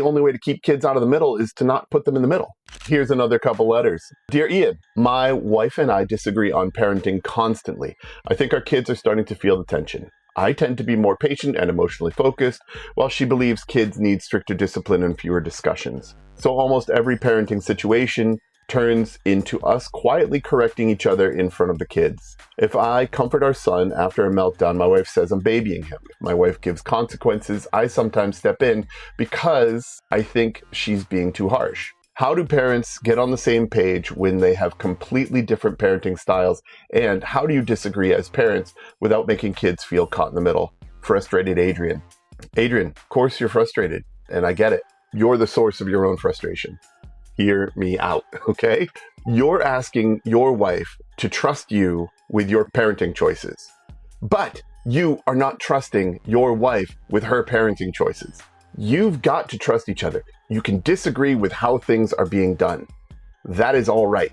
The only way to keep kids out of the middle is to not put them in the middle. Here's another couple letters. Dear Ian, my wife and I disagree on parenting constantly. I think our kids are starting to feel the tension. I tend to be more patient and emotionally focused, while she believes kids need stricter discipline and fewer discussions. So almost every parenting situation turns into us quietly correcting each other in front of the kids. If I comfort our son after a meltdown, my wife says I'm babying him. If my wife gives consequences, I sometimes step in because I think she's being too harsh. How do parents get on the same page when they have completely different parenting styles? And how do you disagree as parents without making kids feel caught in the middle? Frustrated Adrian. Adrian, of course you're frustrated, and I get it. You're the source of your own frustration. Hear me out, okay? You're asking your wife to trust you with your parenting choices, but you are not trusting your wife with her parenting choices. You've got to trust each other. You can disagree with how things are being done. That is all right.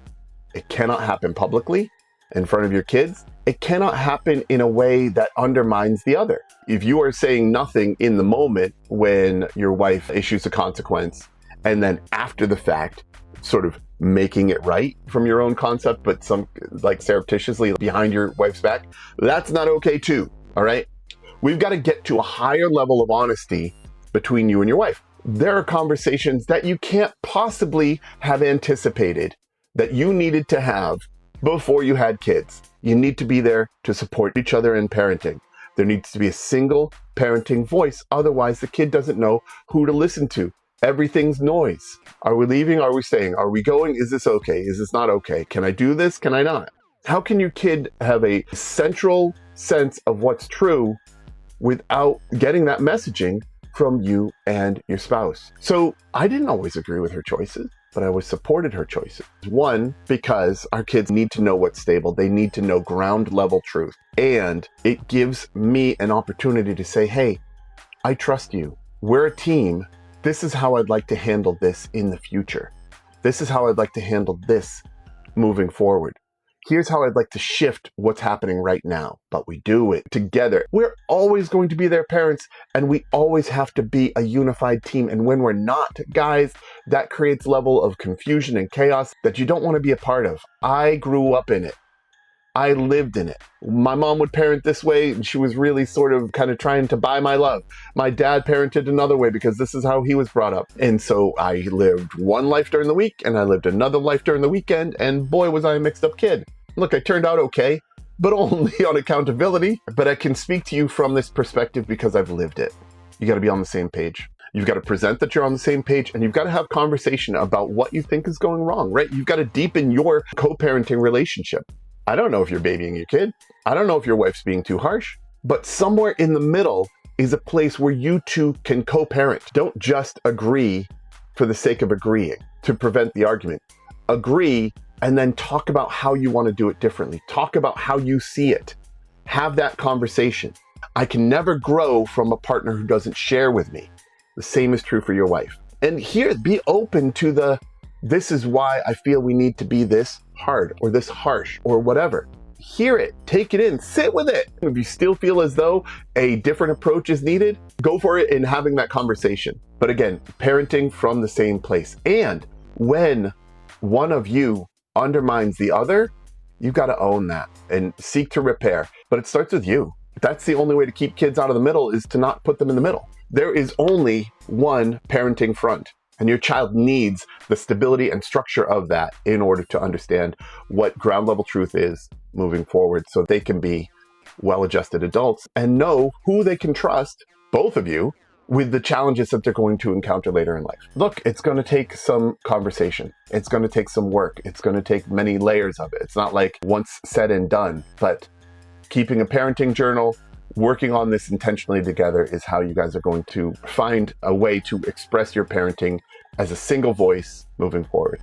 It cannot happen publicly in front of your kids. It cannot happen in a way that undermines the other. If you are saying nothing in the moment when your wife issues a consequence, and then after the fact, sort of making it right from your own concept, but some like surreptitiously behind your wife's back, that's not okay too, all right? We've got to get to a higher level of honesty between you and your wife. There are conversations that you can't possibly have anticipated that you needed to have before you had kids. You need to be there to support each other in parenting. There needs to be a single parenting voice. Otherwise, the kid doesn't know who to listen to. Everything's noise. Are we leaving? Are we staying? Are we going? Is this okay? Is this not okay? Can I do this? Can I not? How can your kid have a central sense of what's true without getting that messaging from you and your spouse? So I didn't always agree with her choices, but I always supported her choices. One, because our kids need to know what's stable. They need to know ground level truth. And it gives me an opportunity to say, hey, I trust you. We're a team. This is how I'd like to handle this in the future. This is how I'd like to handle this moving forward. Here's how I'd like to shift what's happening right now, but we do it together. We're always going to be their parents, and we always have to be a unified team. And when we're not, guys, that creates a level of confusion and chaos that you don't want to be a part of. I grew up in it. I lived in it. My mom would parent this way, and she was really sort of kind of trying to buy my love. My dad parented another way because this is how he was brought up. And so I lived one life during the week, and I lived another life during the weekend, and boy, was I a mixed up kid. Look, I turned out okay, but only on accountability. But I can speak to you from this perspective because I've lived it. You got to be on the same page. You've got to present that you're on the same page, and you've got to have conversation about what you think is going wrong, right? You've got to deepen your co-parenting relationship. I don't know if you're babying your kid. I don't know if your wife's being too harsh, but somewhere in the middle is a place where you two can co-parent. Don't just agree for the sake of agreeing to prevent the argument. Agree and then talk about how you want to do it differently. Talk about how you see it. Have that conversation. I can never grow from a partner who doesn't share with me. The same is true for your wife. And here, be open to this is why I feel we need to be this hard or this harsh or whatever. Hear it, take it in, sit with it. If you still feel as though a different approach is needed, go for it in having that conversation. But again, parenting from the same place. And when one of you undermines the other, you've got to own that and seek to repair. But it starts with you. That's the only way to keep kids out of the middle, is to not put them in the middle. There is only one parenting front, and your child needs the stability and structure of that in order to understand what ground level truth is moving forward, so they can be well-adjusted adults and know who they can trust, both of you, with the challenges that they're going to encounter later in life. Look, it's going to take some conversation. It's going to take some work. It's going to take many layers of it. It's not like once said and done, but keeping a parenting journal, working on this intentionally together is how you guys are going to find a way to express your parenting as a single voice moving forward.